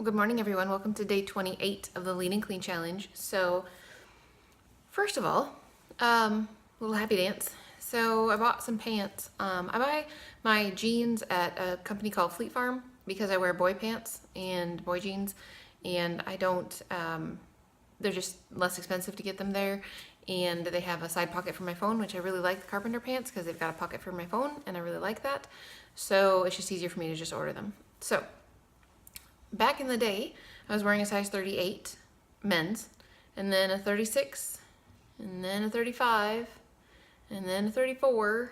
Well, good morning, everyone. Welcome to day 28 of the Lean and Clean Challenge. So, first of all, little happy dance. So I bought some pants. I buy my jeans at a company called Fleet Farm because I wear boy pants and boy jeans, and I don't, they're just less expensive to get them there. And they have a side pocket for my phone, which I really like the carpenter pants because they've got a pocket for my phone, and I really like that. So it's just easier for me to just order them. So back in the day, I was wearing a size 38 men's, and then a 36, and then a 35, and then a 34,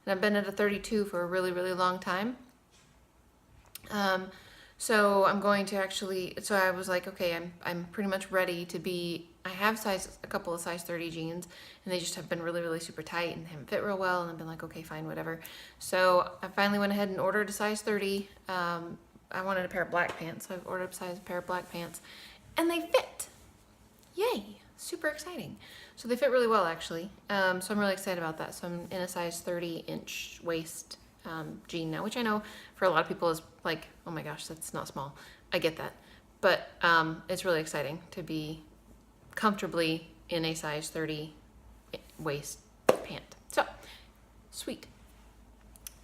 and I've been at a 32 for a really, really long time. So I'm going to actually, so I was like, okay, I'm pretty much ready to be, I have a couple of size 30 jeans, and they just have been really, really super tight and haven't fit real well, and I've been like, okay, fine, whatever. So I finally went ahead and ordered a size 30. I wanted a pair of black pants, so I've ordered a pair of black pants, and they fit. Yay, super exciting. So they fit really well, actually. So I'm really excited about that. So I'm in a size 30-inch waist jean now, which I know for a lot of people is like, oh my gosh, that's not small. I get that. But it's really exciting to be comfortably in a size 30 waist pant. So, sweet.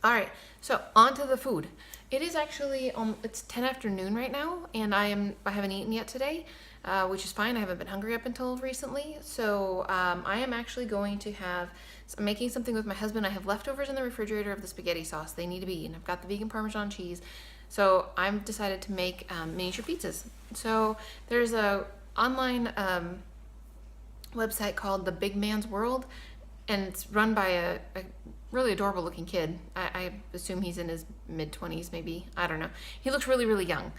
All right, so on to the food. It is actually, it's 10 afternoon right now, and I haven't eaten yet today, which is fine. I haven't been hungry up until recently. So I am actually going to I'm making something with my husband. I have leftovers in the refrigerator of the spaghetti sauce. They need to be eaten. I've got the vegan Parmesan cheese. So I've decided to make miniature pizzas. So there's a online website called The Big Man's World, and it's run by a really adorable looking kid. I assume he's in his mid-20s, maybe. I don't know. He looks really, really young.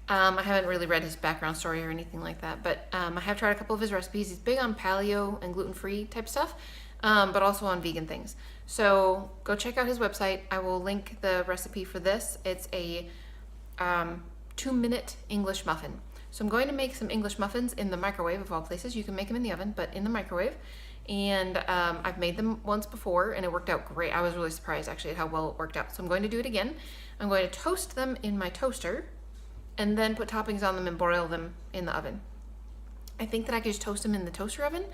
I haven't really read his background story or anything like that, but I have tried a couple of his recipes. He's big on paleo and gluten-free type stuff, but also on vegan things. So go check out his website. I will link the recipe for this. It's a 2-minute English muffin. So I'm going to make some English muffins in the microwave, of all places. You can make them in the oven, but in the microwave. And I've made them once before, and it worked out great. I was really surprised, actually, at how well it worked out. So I'm going to do it again. I'm going to toast them in my toaster, and then put toppings on them and broil them in the oven. I think that I could just toast them in the toaster oven,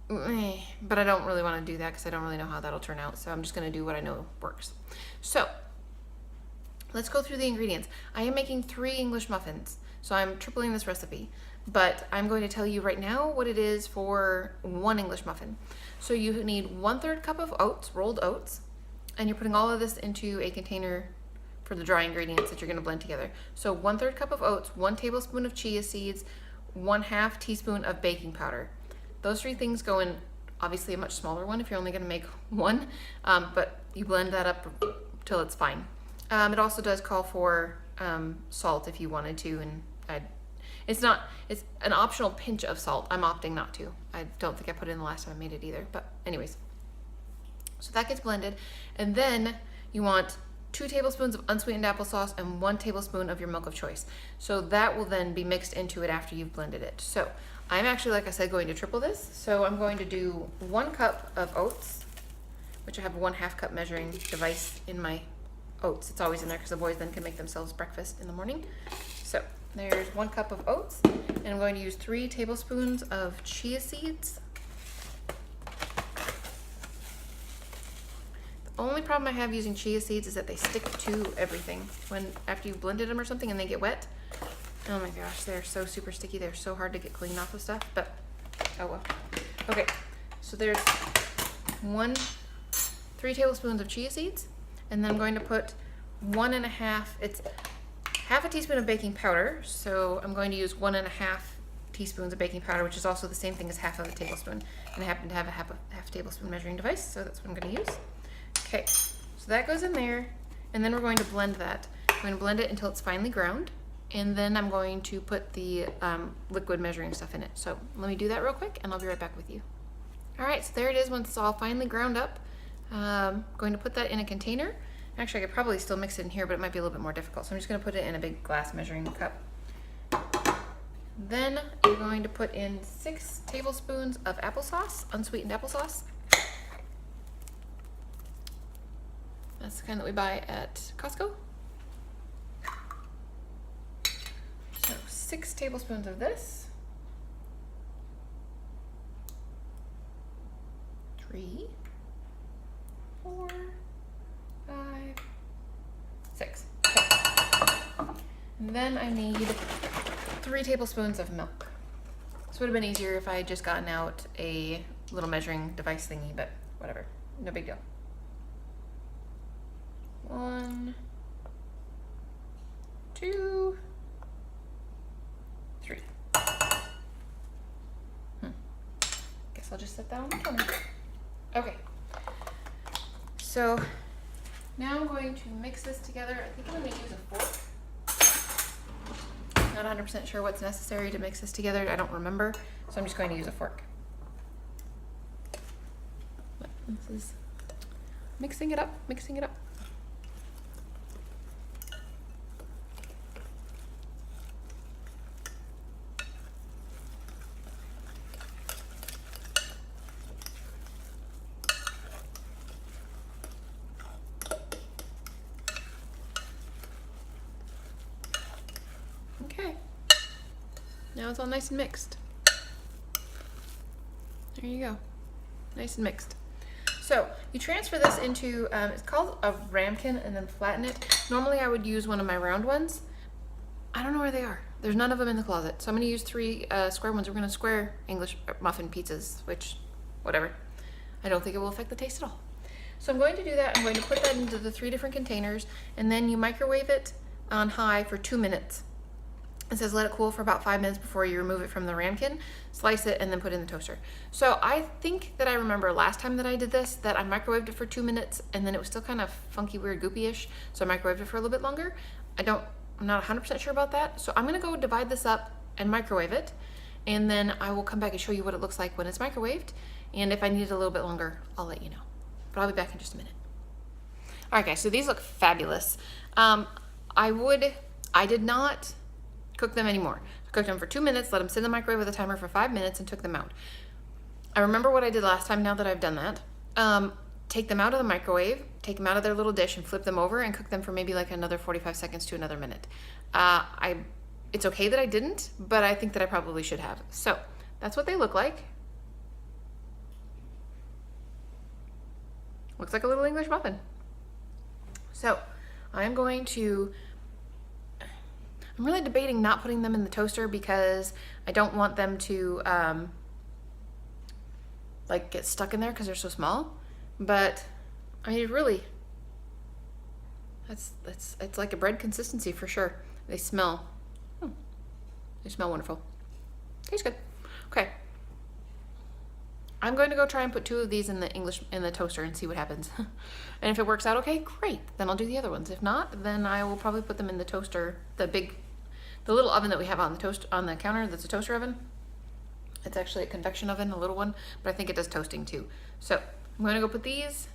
but I don't really want to do that because I don't really know how that'll turn out. So I'm just going to do what I know works. So let's go through the ingredients. I am making 3 English muffins, so I'm tripling this recipe. But I'm going to tell you right now what it is for 1 English muffin. So you need 1/3 cup of oats, rolled oats, and you're putting all of this into a container for the dry ingredients that you're going to blend together. So 1/3 cup of oats, 1 tablespoon of chia seeds, 1/2 teaspoon of baking powder. Those 3 things go in obviously a much smaller one if you're only going to make 1, but you blend that up till it's fine. It also does call for salt if you wanted to, and it's an optional pinch of salt. I'm opting not to. I don't think I put it in the last time I made it either, but anyways. So that gets blended, and then you want 2 tablespoons of unsweetened applesauce and 1 tablespoon of your milk of choice. So that will then be mixed into it after you've blended it. So I'm actually, like I said, going to triple this. So I'm going to do 1 cup of oats, which I have a 1/2 cup measuring device in my oats. It's always in there because the boys then can make themselves breakfast in the morning. So there's 1 cup of oats, and I'm going to use 3 tablespoons of chia seeds. The only problem I have using chia seeds is that they stick to everything after you've blended them or something and they get wet. Oh my gosh, they're so super sticky. They're so hard to get clean off of stuff, but oh well. Okay, so there's 3 tablespoons of chia seeds, and then I'm going to put 1.5, it's 1/2 teaspoon of baking powder. So I'm going to use 1.5 teaspoons of baking powder, which is also the same thing as 1/2 tablespoon. And I happen to have a half tablespoon measuring device, so that's what I'm going to use. Okay, so that goes in there, and then we're going to blend that. I'm going to blend it until it's finely ground, and then I'm going to put the liquid measuring stuff in it. So let me do that real quick, and I'll be right back with you. All right, so there it is once it's all finely ground up. I'm going to put that in a container. Actually, I could probably still mix it in here, but it might be a little bit more difficult. So I'm just going to put it in a big glass measuring cup. Then you're going to put in 6 tablespoons of applesauce, unsweetened applesauce. That's the kind that we buy at Costco. 6 tablespoons of this. 3, 4, 5, 6. Okay. And then I need 3 tablespoons of milk. This would have been easier if I had just gotten out a little measuring device thingy, but whatever, no big deal. 1, 2, 3. Guess I'll just set that on the counter. Okay. So now I'm going to mix this together. I think I'm going to use a fork. Not 100% sure what's necessary to mix this together. I don't remember, so I'm just going to use a fork. But this is mixing it up, mixing it up. Okay, now it's all nice and mixed. There you go, nice and mixed. So you transfer this into, it's called a ramekin, and then flatten it. Normally I would use one of my round ones. I don't know where they are. There's none of them in the closet. So I'm gonna use 3 square ones. We're gonna square English muffin pizzas, which, whatever. I don't think it will affect the taste at all. So I'm going to do that. I'm going to put that into the 3 different containers, and then you microwave it on high for 2 minutes. It says let it cool for about 5 minutes before you remove it from the ramekin, slice it, and then put it in the toaster. So I think that I remember last time that I did this, that I microwaved it for 2 minutes, and then it was still kind of funky, weird, goopy-ish, so I microwaved it for a little bit longer. I'm not 100% sure about that, so I'm gonna go divide this up and microwave it, and then I will come back and show you what it looks like when it's microwaved, and if I need it a little bit longer, I'll let you know. But I'll be back in just a minute. All right, guys, so these look fabulous. I did not cook them anymore. I cooked them for 2 minutes, let them sit in the microwave with a timer for 5 minutes, and took them out. I remember what I did last time now that I've done that. Take them out of the microwave, take them out of their little dish and flip them over and cook them for maybe like another 45 seconds to another minute. It's okay that I didn't, but I think that I probably should have. So that's what they look like. Looks like a little English muffin. So I'm really debating not putting them in the toaster because I don't want them to like get stuck in there because they're so small. But I mean, really, it's like a bread consistency for sure. They smell wonderful. Tastes good. Okay. I'm going to go try and put 2 of these in the toaster and see what happens. And if it works out okay, great. Then I'll do the other ones. If not, then I will probably put them in the toaster, the little oven that we have on the counter that's a toaster oven. It's actually a convection oven, a little one, but I think it does toasting too. So I'm gonna go put these.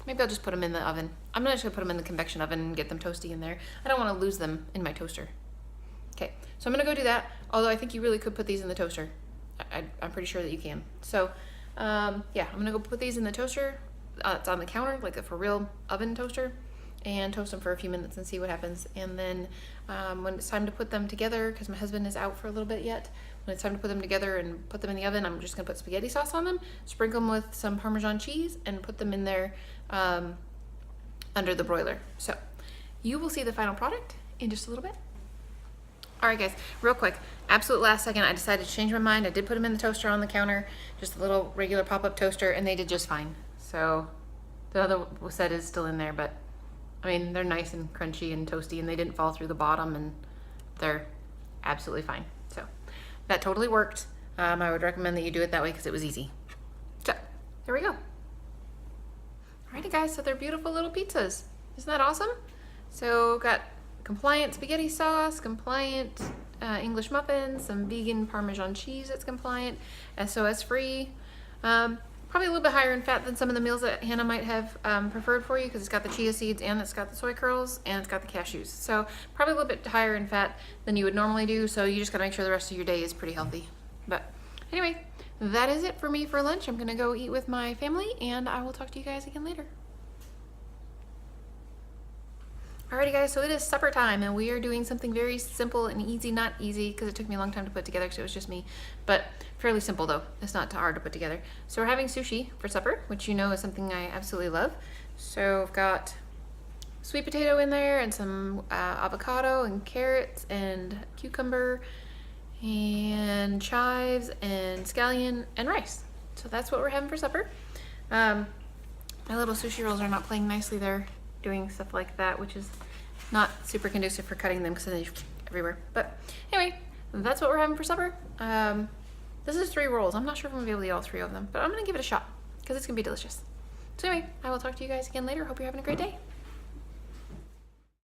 Maybe I'll just put them in the oven. I'm not just gonna put them in the convection oven and get them toasty in there. I don't wanna lose them in my toaster. Okay, so I'm gonna go do that. Although I think you really could put these in the toaster. I'm pretty sure that you can. So yeah, I'm gonna go put these in the toaster. It's on the counter, like a for real oven toaster, and toast them for a few minutes and see what happens. And then when it's time to put them together, because my husband is out for a little bit yet, when it's time to put them together and put them in the oven, I'm just gonna put spaghetti sauce on them, sprinkle them with some Parmesan cheese, and put them in there under the broiler. So you will see the final product in just a little bit. All right, guys, real quick, absolute last second, I decided to change my mind. I did put them in the toaster on the counter, just a little regular pop-up toaster, and they did just fine. So the other set is still in there, but I mean, they're nice and crunchy and toasty, and they didn't fall through the bottom, and they're absolutely fine. So that totally worked. I would recommend that you do it that way because it was easy. So there we go. Alrighty, guys, so they're beautiful little pizzas. Isn't that awesome? So got compliant spaghetti sauce, compliant English muffins, some vegan Parmesan cheese that's compliant, SOS free. Probably a little bit higher in fat than some of the meals that Hannah might have preferred for you, because it's got the chia seeds and it's got the soy curls and it's got the cashews. So probably a little bit higher in fat than you would normally do. So you just gotta make sure the rest of your day is pretty healthy. But anyway, that is it for me for lunch. I'm gonna go eat with my family, and I will talk to you guys again later. Alrighty guys, so it is supper time and we are doing something very simple and easy, not easy because it took me a long time to put together because it was just me, but fairly simple though. It's not too hard to put together. So we're having sushi for supper, which you know is something I absolutely love. So I've got sweet potato in there and some avocado and carrots and cucumber and chives and scallion and rice. So that's what we're having for supper. My little sushi rolls are not playing nicely there, doing stuff like that, which is not super conducive for cutting them because they're everywhere. But anyway, that's what we're having for supper. This is 3 rolls. I'm not sure if I'm gonna be able to eat all 3 of them, but I'm gonna give it a shot because it's gonna be delicious. So anyway, I will talk to you guys again later. Hope you're having a great day.